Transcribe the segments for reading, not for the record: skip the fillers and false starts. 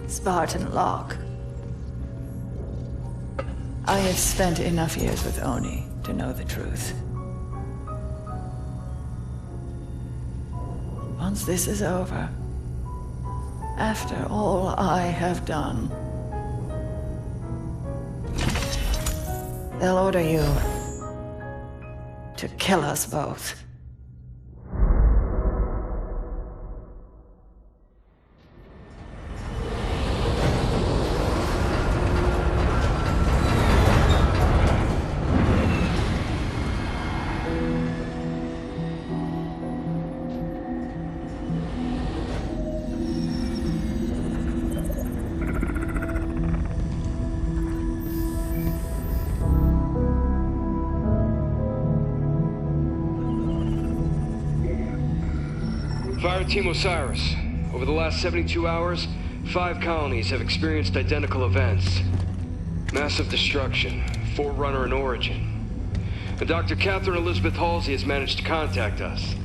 Spartan Locke. I have spent enough years with Oni to know the truth. Once this is over, after all I have done, they'll order you to kill us both. Fire Team Osiris. Over the last 72 hours, 5 colonies have experienced identical events. Massive destruction, Forerunner in origin. And Dr. Catherine Elizabeth Halsey has managed to contact us.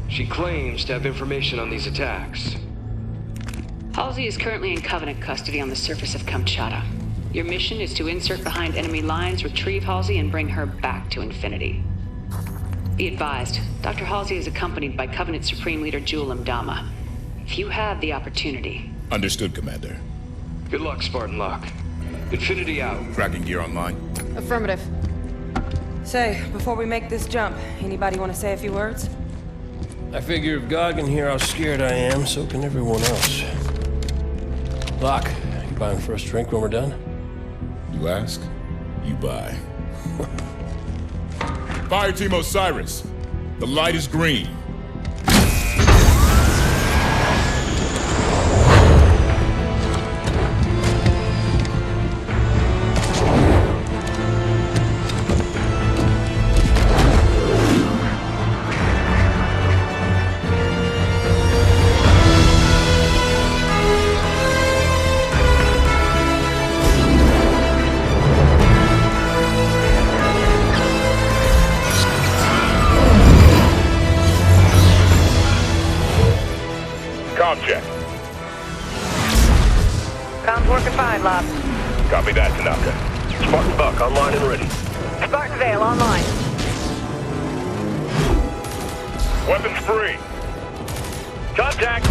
She claims to have information on these attacks. Halsey is currently in Covenant custody on the surface of Kamchatka. Your mission is to insert behind enemy lines, retrieve Halsey, and bring her back to Infinity. Be advised, Dr. Halsey is accompanied by Covenant Supreme Leader Jul 'Mdama. If you have the opportunity... Understood, Commander. Good luck, Spartan Locke. Infinity out. Tracking gear online. Affirmative. Say, before we make this jump, anybody want to say a few words? I figure if God can hear how scared I am, so can everyone else. Locke, you buying first drink when we're done? You ask, you buy. Fire Team Osiris, the light is green. Check. Comms working fine, Locke. Copy that, Tanaka. Spartan Buck online and ready. Spartan Vale online. Weapons free. Contact!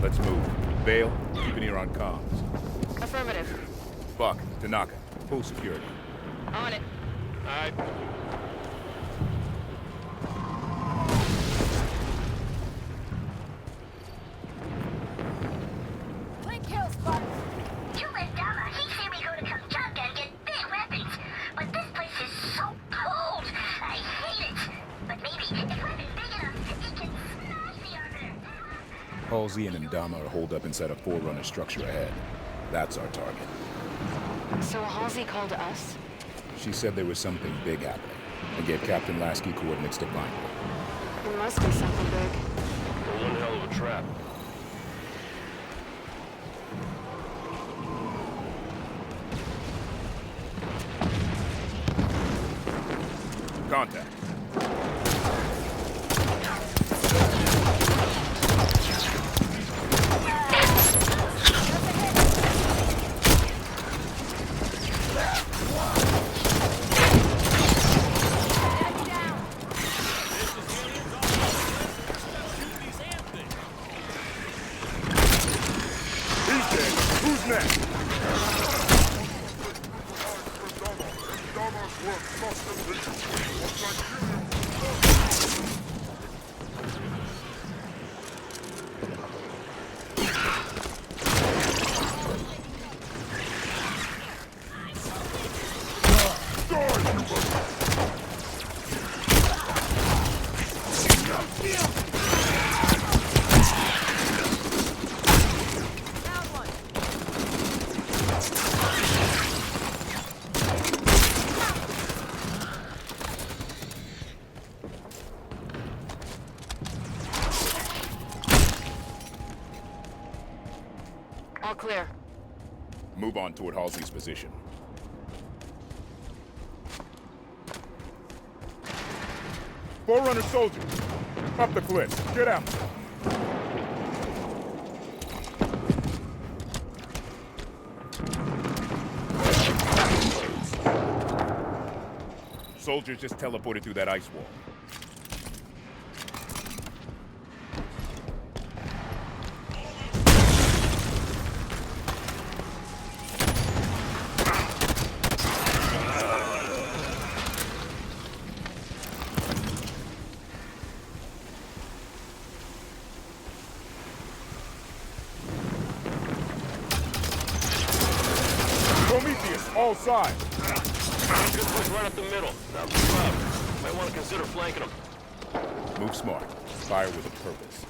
Let's move. Vale, keep an ear on comms. Affirmative. Buck, Tanaka, full security. On it. Alright. Quick kill, Spartan. You let Dama. He said we go to Kamchatka and get big weapons. But this place is so cold. I hate it. But maybe if weapons big enough, it can smash the arbiter. Halsey and Ndama are holed up inside a Forerunner structure ahead. That's our target. So Halsey called us? She said there was something big happening and gave Captain Lasky coordinates to find her. There must be something big. One hell of a trap. contact. He's dead. Who's next? All clear. Move on toward Halsey's position. Forerunner soldier! Up the cliff. Get out! Soldiers just teleported through that ice wall. Prometheus, all sides! Good push right up the middle. Now move up. Might want to consider flanking them. Move smart. Fire with a purpose.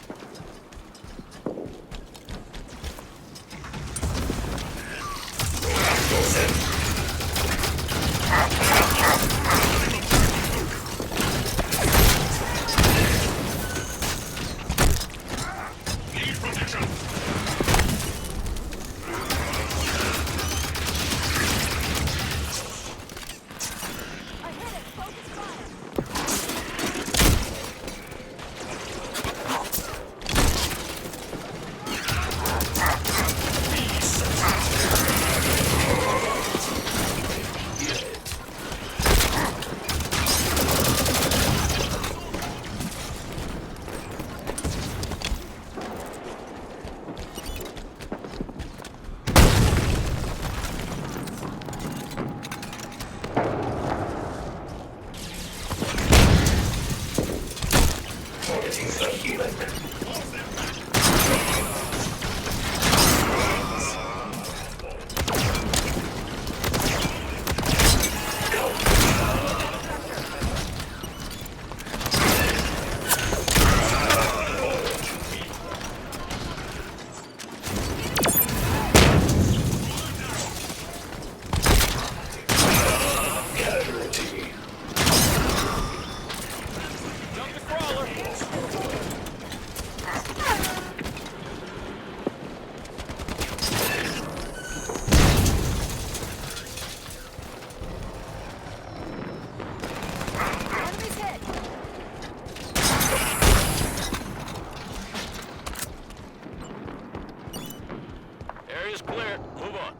Area's clear. Move on.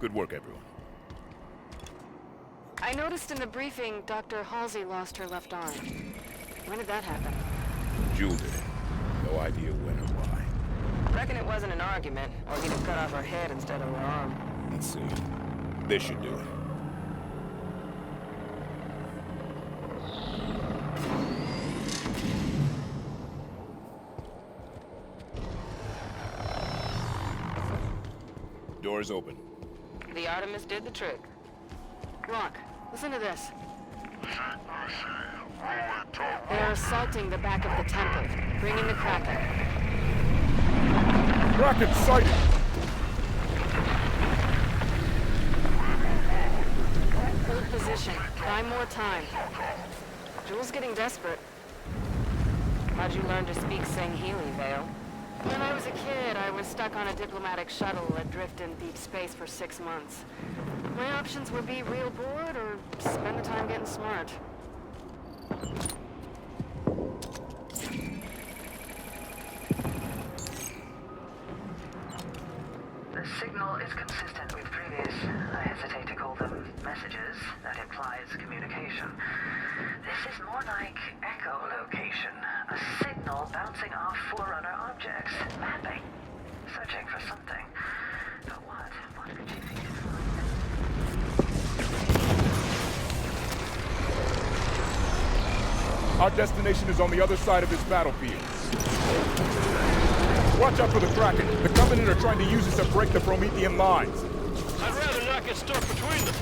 Good work, everyone. I noticed in the briefing Dr. Halsey lost her left arm. When did that happen? Jewel did it. No idea when or why. Reckon it wasn't an argument, or he'd have cut off her head instead of her arm. Let's see. This should do it. Doors open. The Artemis did the trick. Locke, listen to this. They're assaulting the back of the temple. Bring in the Kraken. Kraken sighted! Hold position. Buy more time. Jewel's getting desperate. How'd you learn to speak Sangheili, Vale? When I was a kid, I was stuck on a diplomatic shuttle adrift in deep space for 6 months. My options were be real bored or spend the time getting smart. The signal is consistent with previous, I hesitate to call them messages, that implies communication. This is more like echolocation, a signal bouncing off Forerunner objects, mapping, searching for something. But what? What could you think to find? Our destination is on the other side of this battlefield. Watch out for the Kraken. The Covenant are trying to use this to break the Promethean lines. I'd rather not get stuck between them.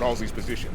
Halsey's position.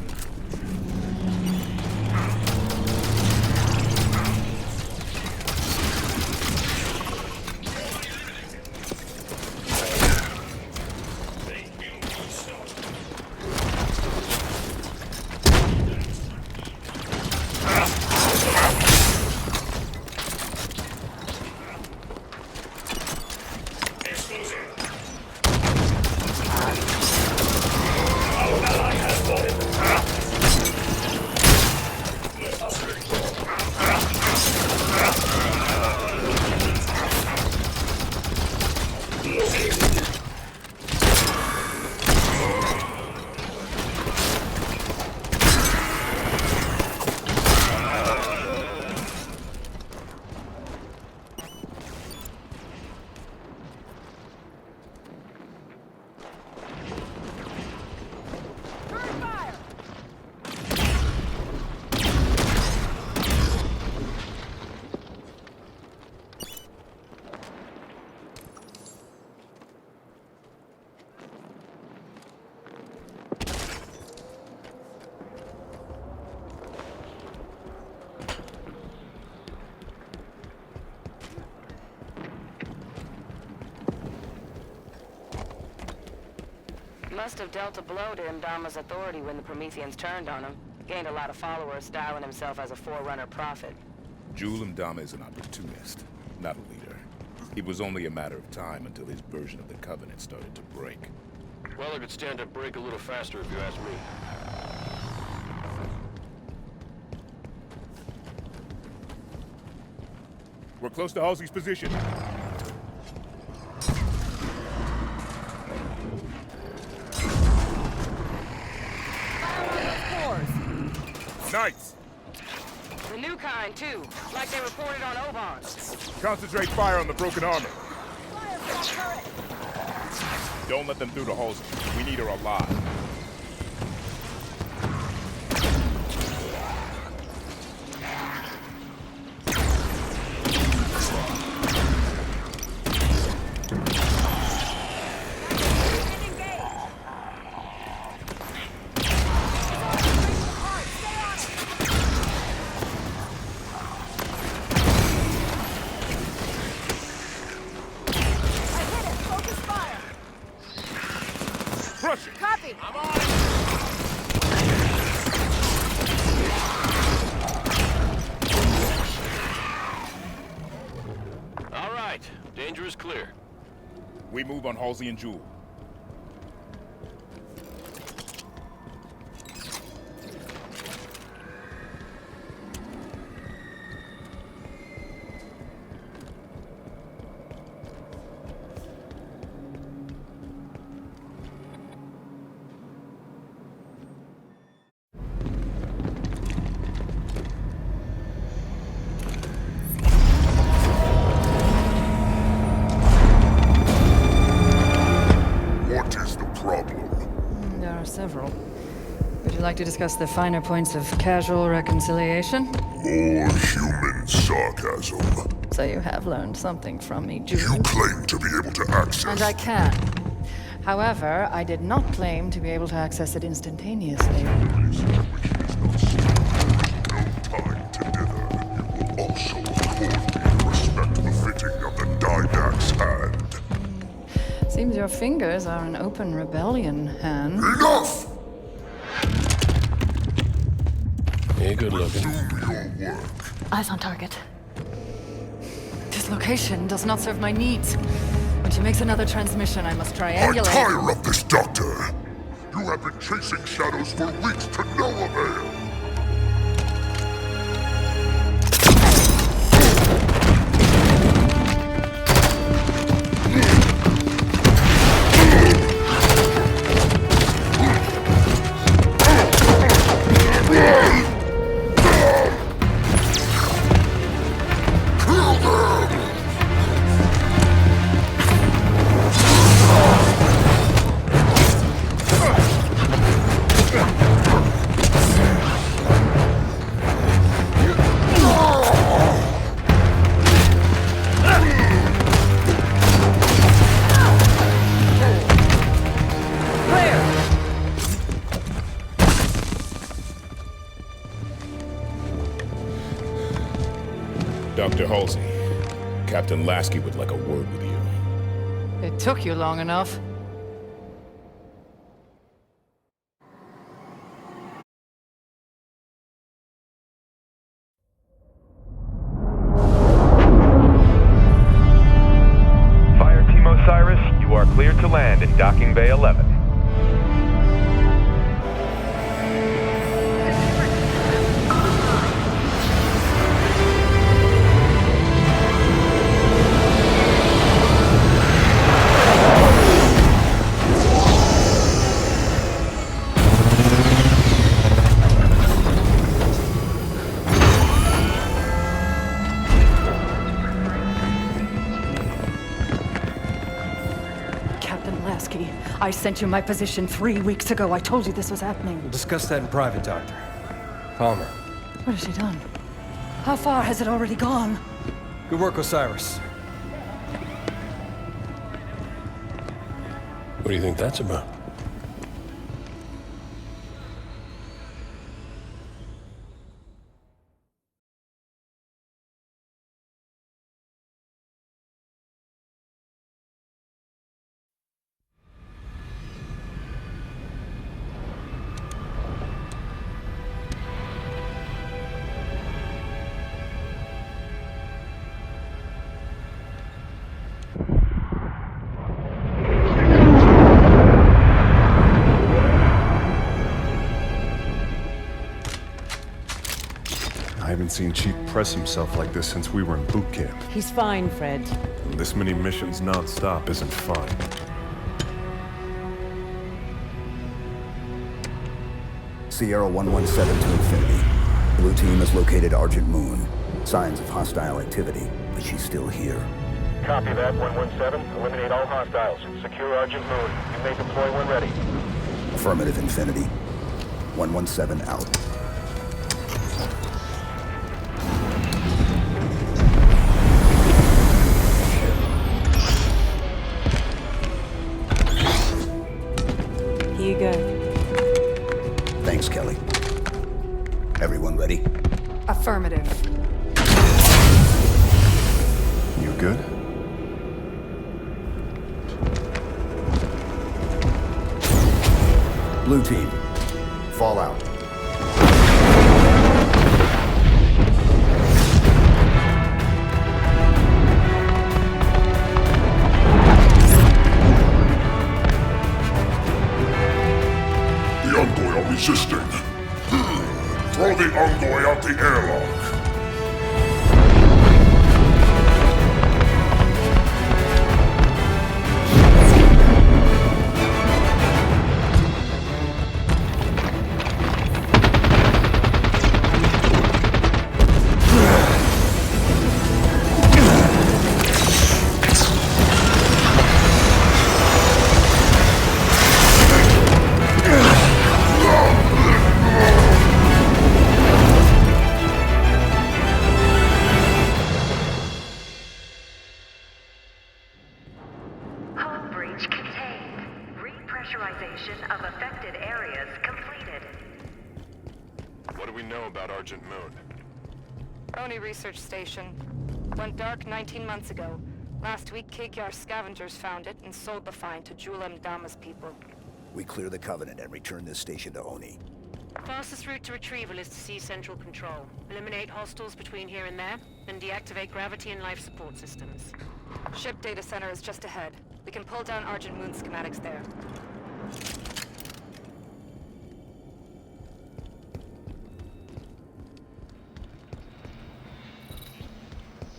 Must have dealt a blow to Imdama's authority when the Prometheans turned on him. Gained a lot of followers, styling himself as a Forerunner prophet. Jul Imdama is an opportunist, not a leader. It was only a matter of time until his version of the Covenant started to break. Well, I could stand to break a little faster if you ask me. We're close to Halsey's position. Knights! The new kind, too. Like they reported on Oban. Concentrate fire on the broken armor. Don't let them through to Halsey. We need her alive. Crush it! Copy! I'm on it! All right. Danger is clear. We move on Halsey and Jewel. What is the problem? There are several. Would you like to discuss the finer points of casual reconciliation? More human sarcasm. So you have learned something from me, You Jude. claim to be able to access... And I can. However, I did not claim to be able to access it instantaneously. Which is not secret. There is no time to dither. You will also accord me respect befitting of the Didact's hand. Seems your fingers are an open rebellion, Han. Enough! Hey, good looking. Do your work. Eyes on target. This location does not serve my needs. When she makes another transmission, I must I triangulate. tire of this, Doctor. You have been chasing shadows for weeks to no avail. Dr. Halsey, Captain Lasky would like a word with you. It took you long enough. Fire Team Osiris, you are cleared to land in Docking Bay 11. I sent you my position 3 weeks ago. I told you this was happening. We'll discuss that in private, Doctor. Palmer. What has she done? How far has it already gone? Good work, Osiris. What do you think that's about? I haven't seen Chief press himself like this since we were in boot camp. He's fine, Fred. And this many missions non-stop isn't fun. Sierra 117 to Infinity. Blue team has located Argent Moon. Signs of hostile activity, but she's still here. Copy that, 117. Eliminate all hostiles. Secure Argent Moon. You may deploy when ready. Affirmative, Infinity. 117 out. Here you go. Thanks, Kelly. Everyone ready? Affirmative. You good? Blue team, fall out. The Envoy are resisting. Throw the Envoy out the airlock. Hull breach contained. Repressurization of affected areas completed. What do we know about Argent Moon? Oni research station. Went dark 19 months ago. Last week, Kekyar scavengers found it and sold the find to Julem Dama's people. We clear the Covenant and return this station to Oni. Fastest route to retrieval is to seize central control. Eliminate hostiles between here and there, and deactivate gravity and life support systems. Ship data center is just ahead. We can pull down Argent Moon schematics there.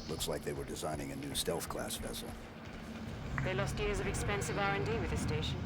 Looks like they were designing a new stealth class vessel. They lost years of expensive R&D with this station.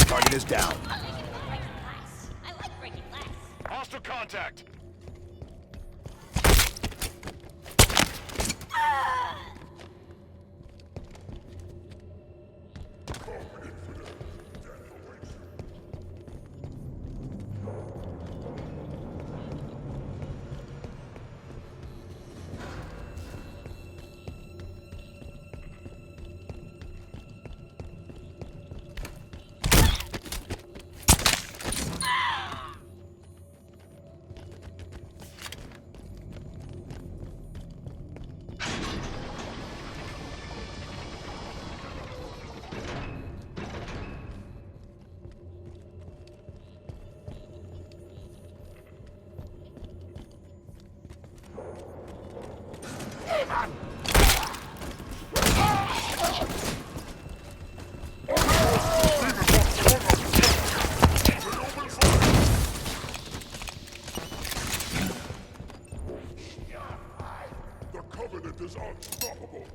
Target is down. Hostile contact! The Covenant is unstoppable.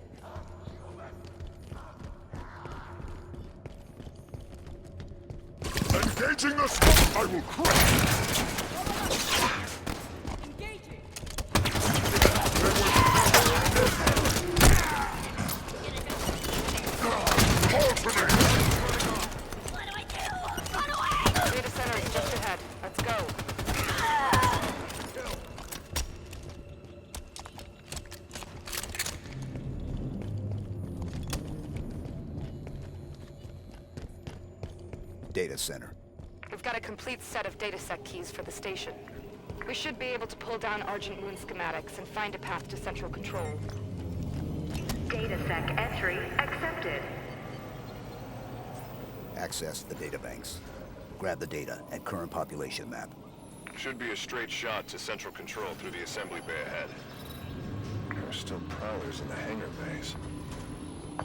Engaging the smoke, I will crush. Data center is just ahead. Let's go. Data center. We've got a complete set of datasec keys for the station. We should be able to pull down Argent Moon schematics and find a path to central control. Datasec entry accepted. Access the databanks. Grab the data and current population map. Should be a straight shot to central control through the assembly bay ahead. There are still prowlers in the hangar bays.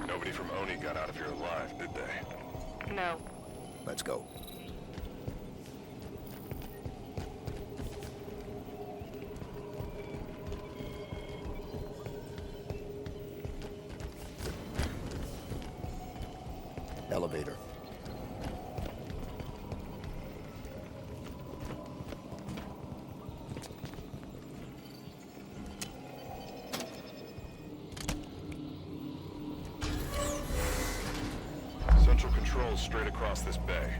Nobody from Oni got out of here alive, did they? No. Let's go. Elevator. Control's straight across this bay.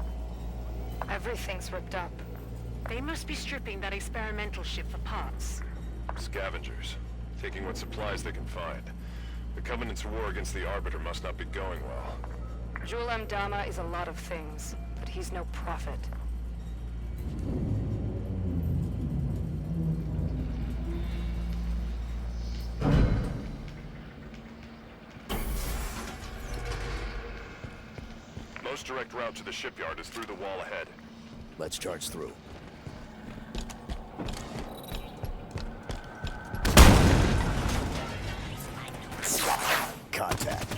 Everything's ripped up. They must be stripping that experimental ship for parts. Scavengers, taking what supplies they can find. The Covenant's war against the Arbiter must not be going well. Jul Mdama is a lot of things, but he's no prophet. Most direct route to the shipyard is through the wall ahead. Let's charge through. Contact.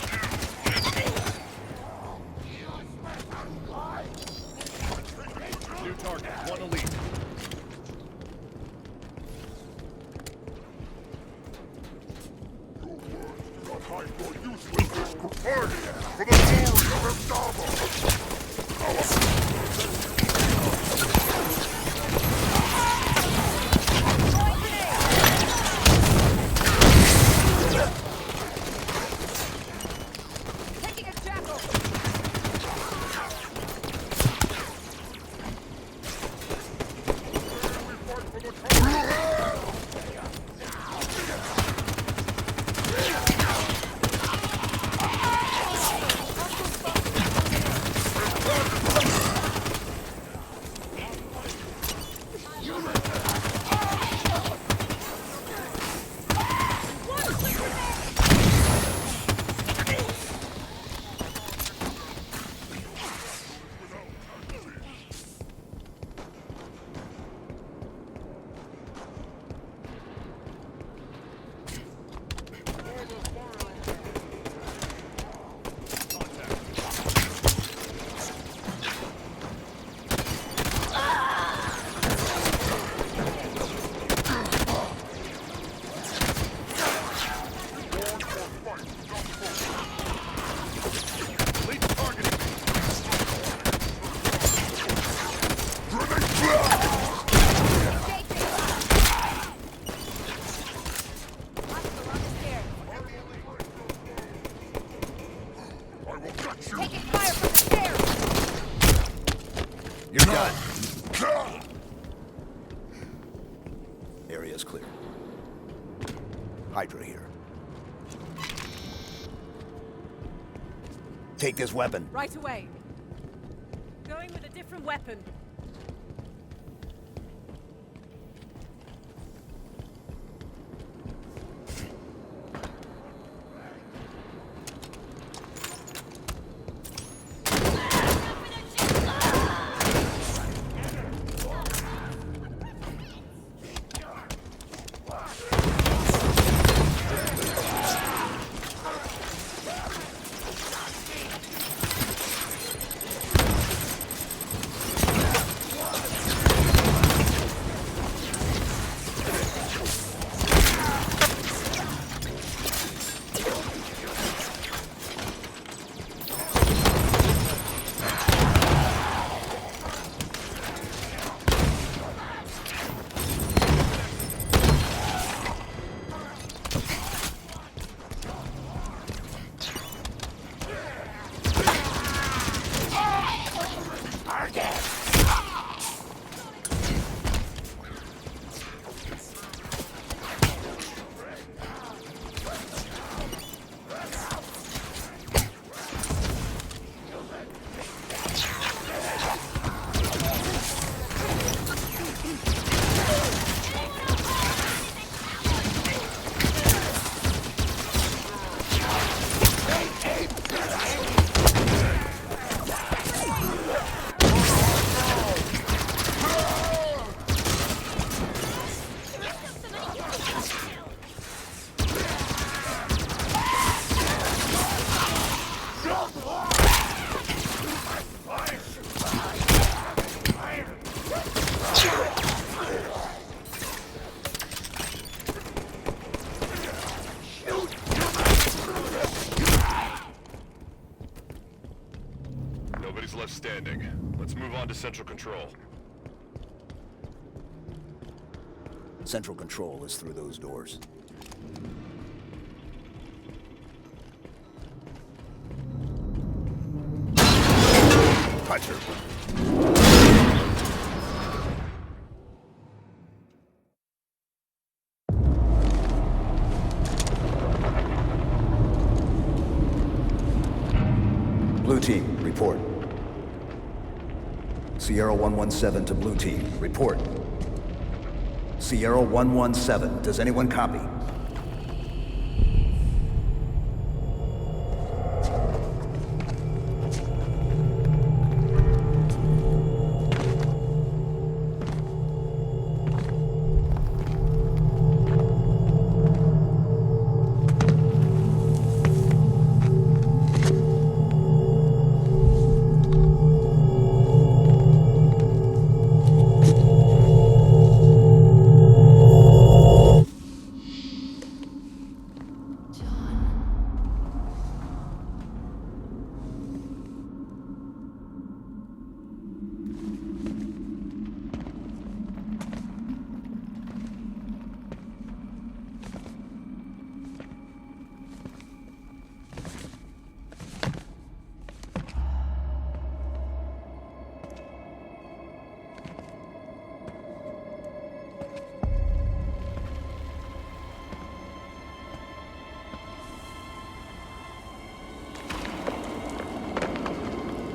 New target, one elite. Behind your useless party for the glory of Mdama! Area's clear. Hydra here. Take this weapon. Right away. Going with a different weapon. Nobody's left standing. Let's move on to Central Control. Central Control is through those doors. Roger. Blue team, report. Sierra 117 to blue team, report. Sierra 117, does anyone copy?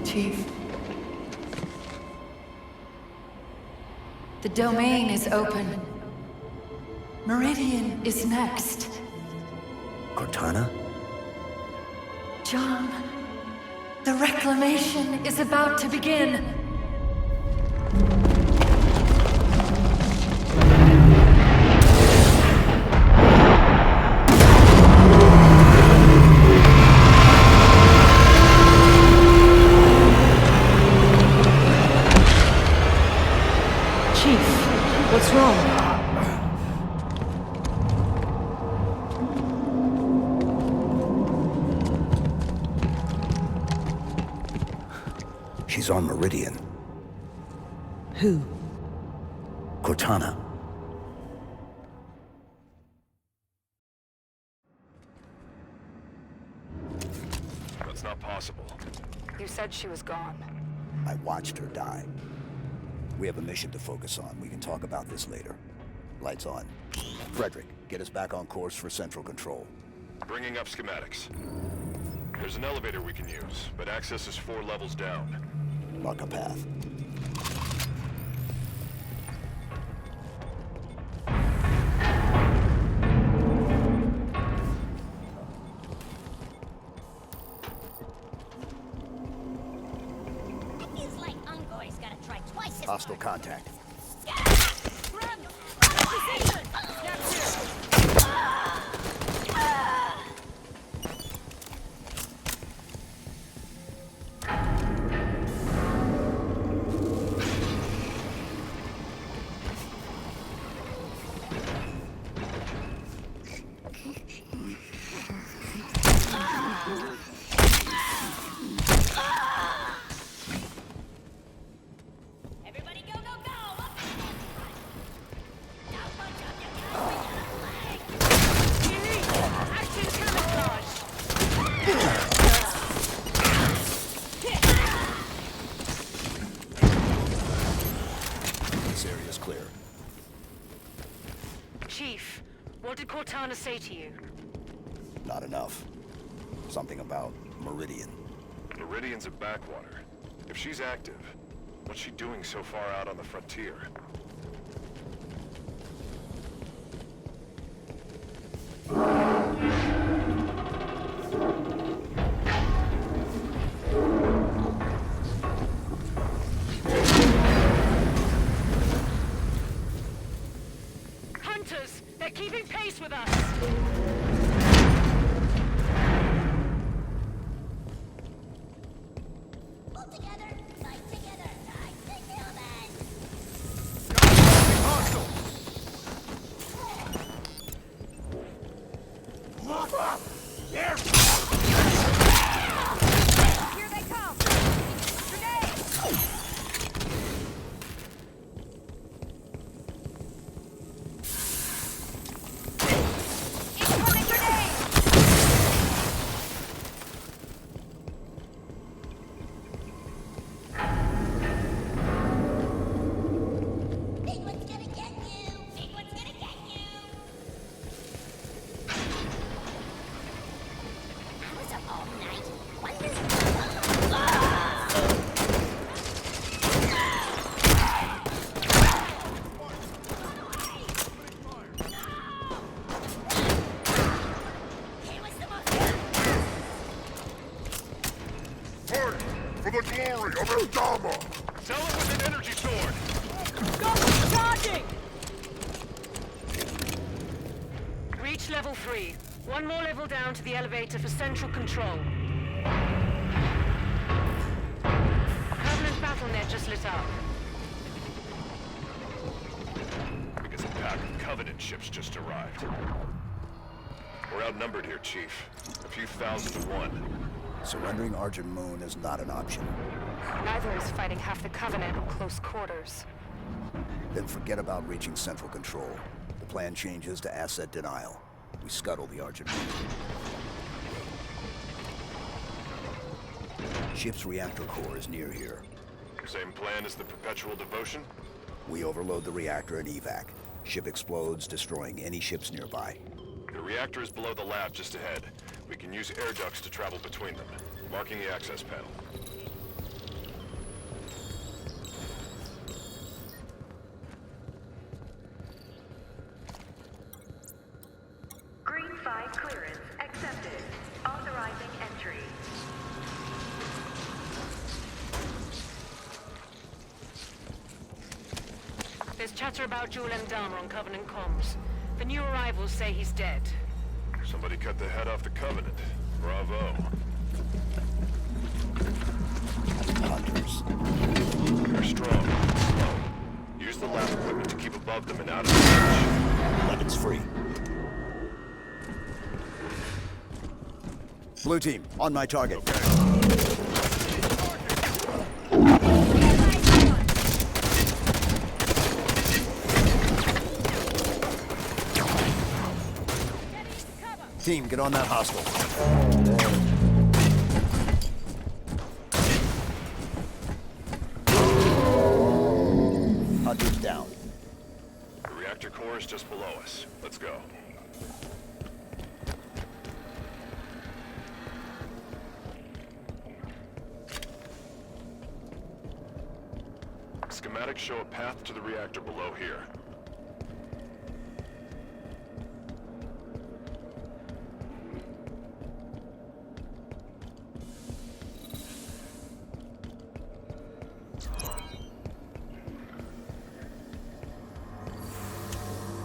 Chief. The domain is open. Meridian is next. Cortana? John, the reclamation is about to begin. What's wrong? She's on Meridian. Who? Cortana. That's not possible. You said she was gone. I watched her die. We have a mission to focus on. We can talk about this later. Lights on. Frederick, get us back on course for Central Control. Bringing up schematics. There's an elevator we can use, but access is 4 levels down. Mark a path. Hostile contact. Chief, what did Cortana say to you? Not enough. Something about Meridian. Meridian's a backwater. If she's active, what's she doing so far out on the frontier? Hunters! They're keeping pace with us! the glory of Eldama! Tell him with an energy sword! Stop charging! Reach level 3. One more level down to the elevator for central control. Covenant BattleNet just lit up. Because a pack of Covenant ships just arrived. We're outnumbered here, Chief. A few thousand to one. Surrendering Argent Moon is not an option. Neither is fighting half the Covenant in close quarters. Then forget about reaching central control. The plan changes to asset denial. We scuttle the Argent Moon. Ship's reactor core is near here. Same plan as the Perpetual Devotion? We overload the reactor and evac. Ship explodes, destroying any ships nearby. The reactor is below the lab just ahead. We can use air ducts to travel between them, marking the access panel. Green 5 clearance accepted. Authorizing entry. There's chatter about Jewel and Dharma on Covenant comms. The new arrivals say he's dead. Somebody cut the head off the Covenant. Bravo. Hunters. They're strong. Slow. Use the lab equipment to keep above them and out of their reach. Weapons free. Blue team, on my target. Team, get on that hostile. Hunters down. The reactor core is just below us. Let's go. Schematics show a path to the reactor below here.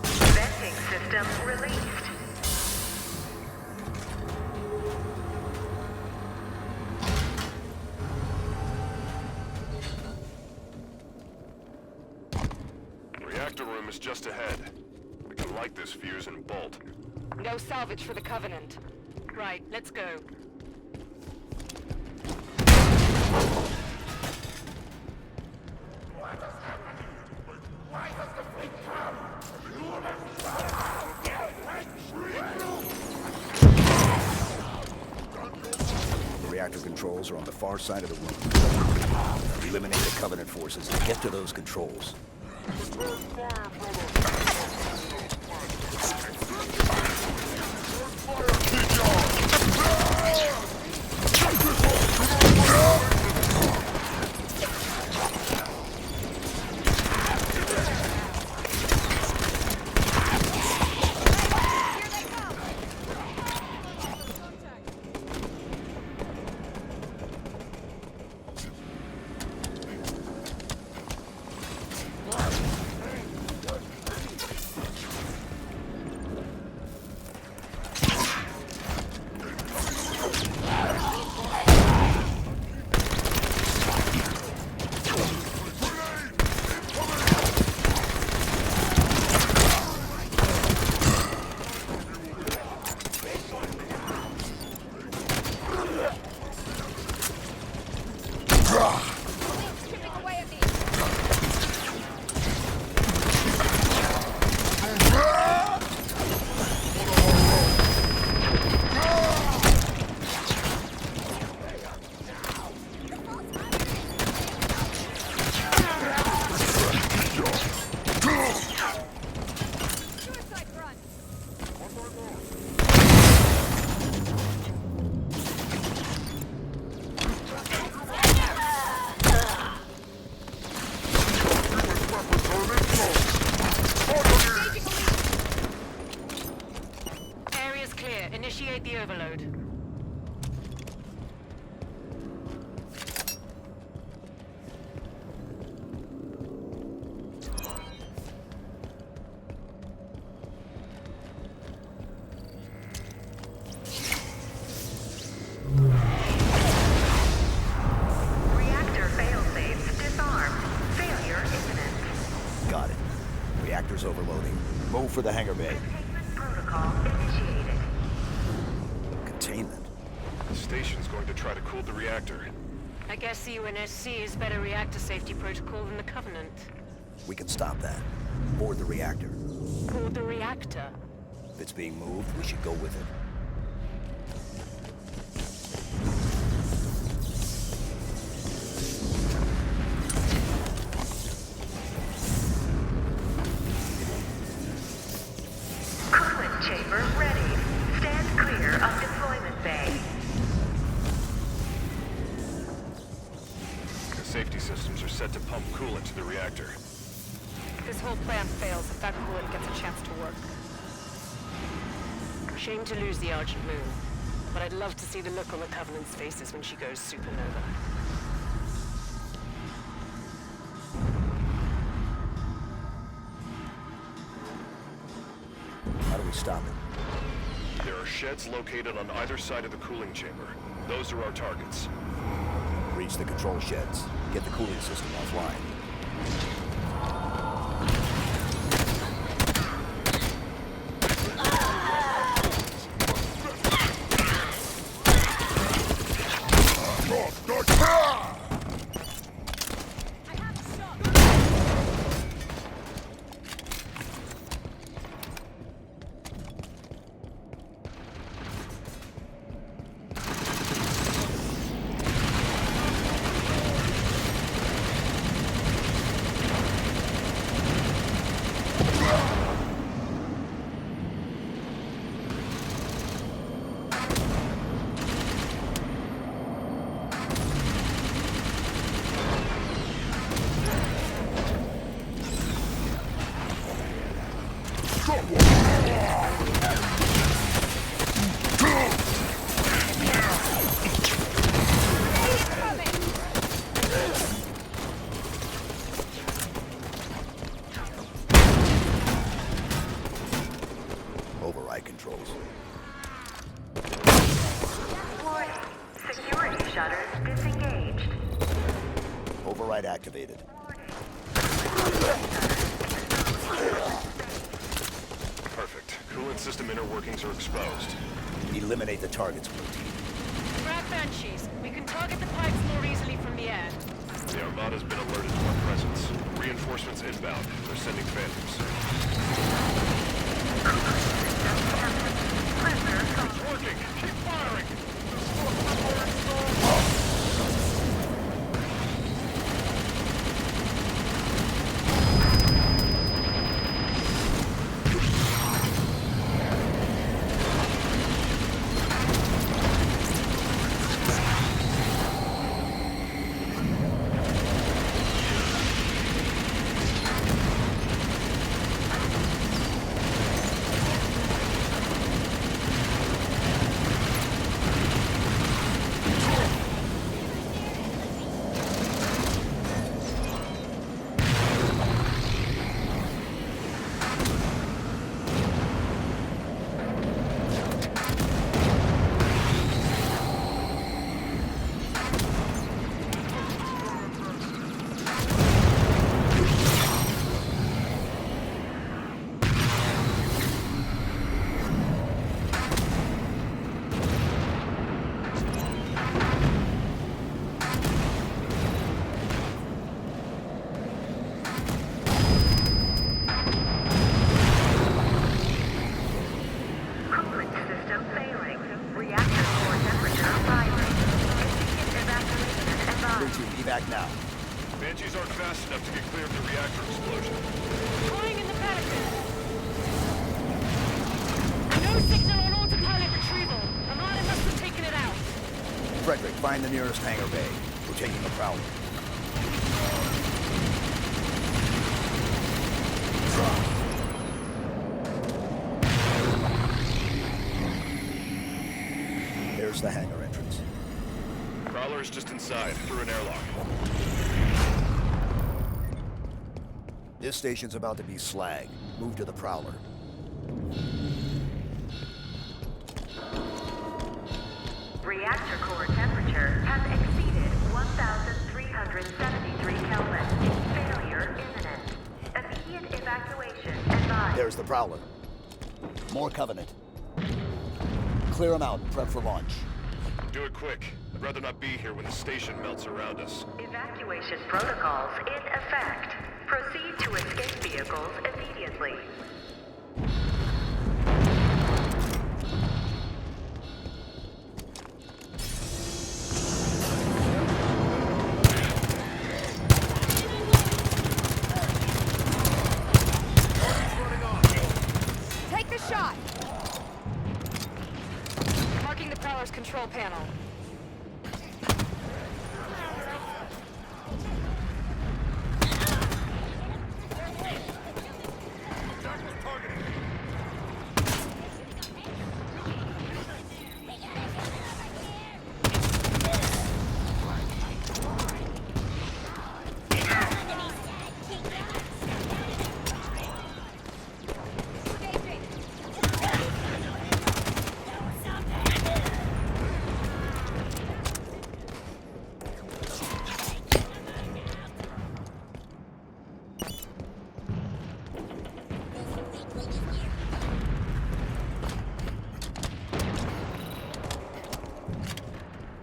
Venting system released. Reactor room is just ahead. We can light this fuse and bolt. No salvage for the Covenant. Right, let's go. The reactor controls are on the far side of the room. Eliminate the Covenant forces and get to those controls. for the hangar bay. Protocol initiated. Containment. The station's going to try to cool the reactor. I guess the UNSC is better reactor safety protocol than the Covenant. We can stop that. Board the reactor. Board the reactor? If it's being moved, we should go with it. Coolant chamber ready. Stand clear of deployment bay. The safety systems are set to pump coolant to the reactor. This whole plan fails if that coolant gets a chance to work. Shame to lose the Argent Moon, but I'd love to see the look on the Covenant's faces when she goes supernova. How do we stop it? There are sheds located on either side of the cooling chamber. Those are our targets. Reach the control sheds. Get the cooling system offline. Override controls. Warning. Security shutters disengaged. Override activated. Perfect. Coolant system inner workings are exposed. Eliminate the targets, Protein. Grab Banshees. We can target the pipes more easily from the air. The Armada's been alerted to our presence. Reinforcements inbound. They're sending Phantoms. It's working! Keep firing! Back now. Banshees aren't fast enough to get clear of the reactor explosion. Calling in the Pelican. No signal on autopilot retrieval. Armada must have taken it out. Frederick, find the nearest hangar bay. We're taking a prowler. There's the hangar entrance. Prowler is just inside, through an airlock. This station's about to be slag. Move to the prowler. Reactor core temperature has exceeded 1,373 Kelvin. Failure imminent. Immediate evacuation advised. There's the Prowler. More Covenant. Clear them out and prep for launch. Do it quick. I'd rather not be here when the station melts around us. Evacuation protocols in effect. Proceed to escape vehicles immediately. Take the shot! Marking the Prowler's control panel.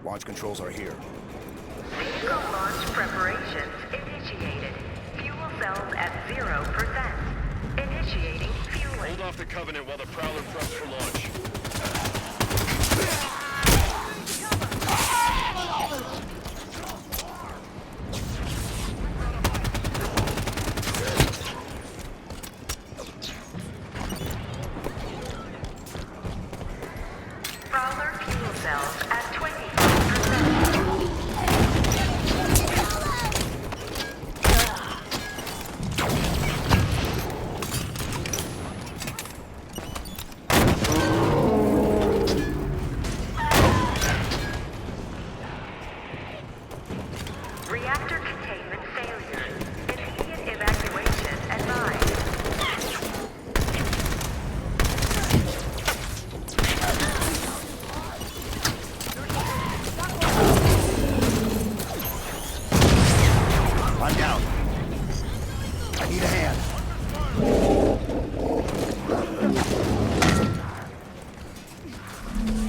Launch controls are here. Vehicle launch preparations initiated. Fuel cells at 0%. Initiating fueling. Hold off the Covenant while the Prowler preps for launch. Prowler fuel cells at 25%. Reactor containment failure. Immediate evacuation advised. I'm down. I need a hand.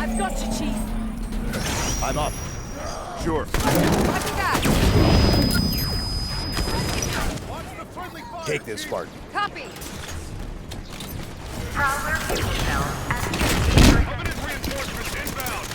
I've got you, Chief. I'm up. Sure. Copy that! Take this, Spartan. Copy! Prowler fuel cells at 50%. Covenant reinforcements inbound!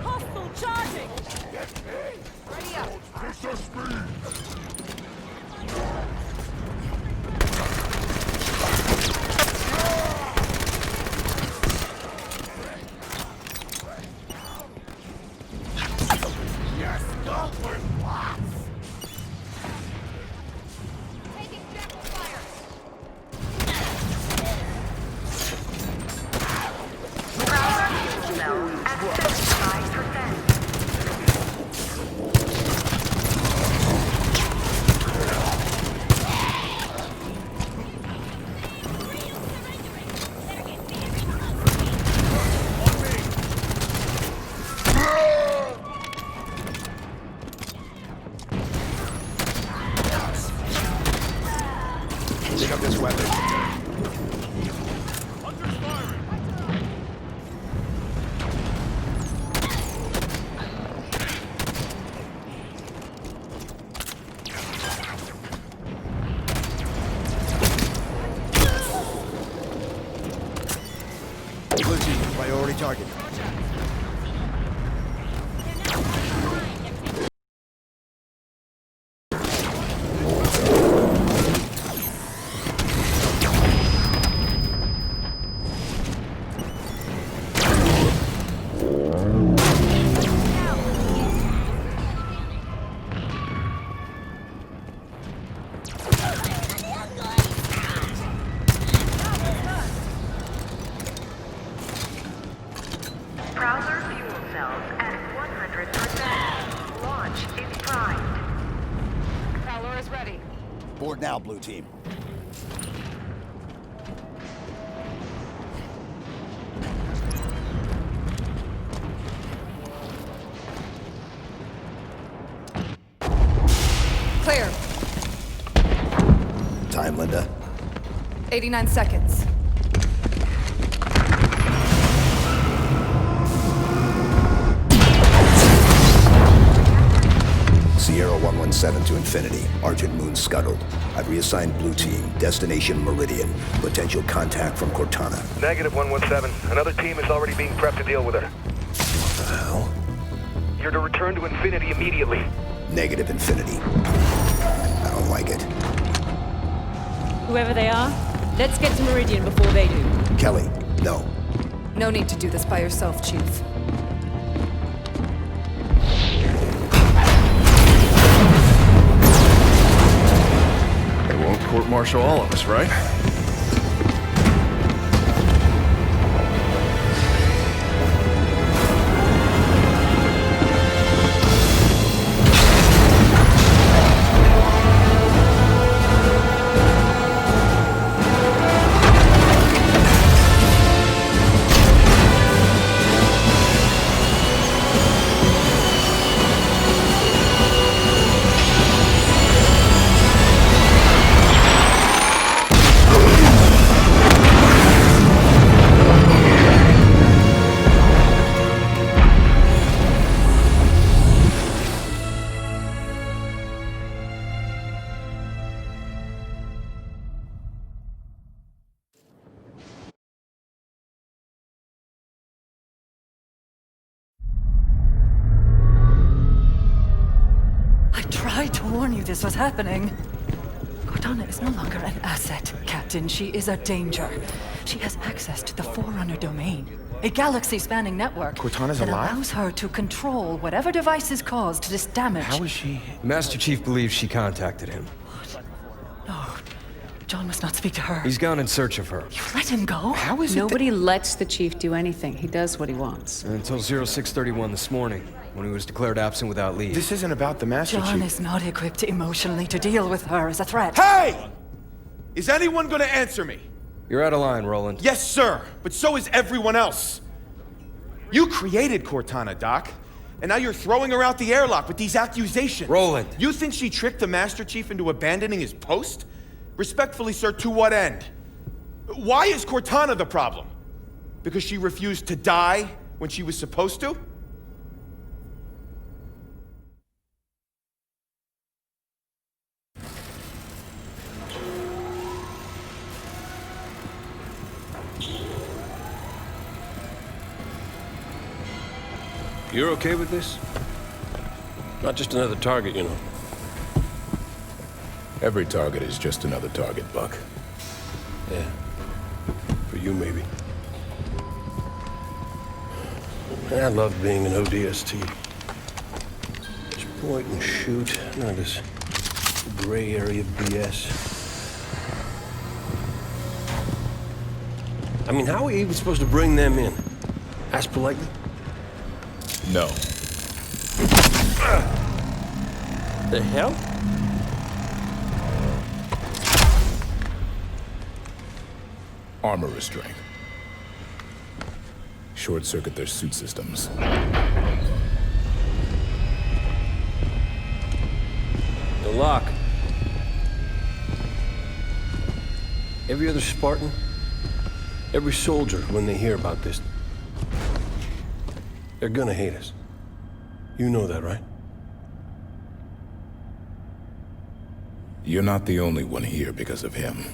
Hostile charging! Ready up! Taking jackal fire! Prowler fuel cells at 75%. Pick up this weapon. Blue team, priority target. Prowler fuel cells at 100%. Launch is primed. Prowler is ready. Board now, blue team. Clear. Time, Linda? 89 seconds. Sierra 117 to Infinity. Argent Moon scuttled. I've reassigned Blue Team. Destination Meridian. Potential contact from Cortana. Negative 117. Another team is already being prepped to deal with her. What the hell? You're to return to Infinity immediately. Negative, Infinity. I don't like it. Whoever they are, let's get to Meridian before they do. Kelly, no. No need to do this by yourself, Chief. They won't court-martial all of us, right? This was happening. Cortana is no longer an asset, Captain. She is a danger. She has access to the Forerunner domain, a galaxy-spanning network Cortana's that alive? allows her to control whatever devices caused this damage. How is she? Master Chief believes she contacted him. No, John must not speak to her. He's gone in search of her. You let him go? How is it Nobody lets the Chief do anything. He does what he wants. Until 0631 this morning, when he was declared absent without leave. This isn't about the Master John Chief. is not equipped emotionally to deal with her as a threat. Hey! Is anyone gonna answer me? You're out of line, Roland. Yes, sir, but so is everyone else. You created Cortana, Doc, and now you're throwing her out the airlock with these accusations. Roland! You think she tricked the Master Chief into abandoning his post? Respectfully, sir, to what end? Why is Cortana the problem? Because she refused to die when she was supposed to? You're okay with this? Not just another target, you know. Every target is just another target, Buck. Yeah. For you, maybe. I loved being an ODST. Just point and shoot. None of this gray area BS. I mean, how are we even supposed to bring them in? Ask politely? No. The hell? Armor restraint. Short-circuit their suit systems. The Locke. Every other Spartan, every soldier, when they hear about this, they're gonna hate us. You know that, right? You're not the only one here because of him.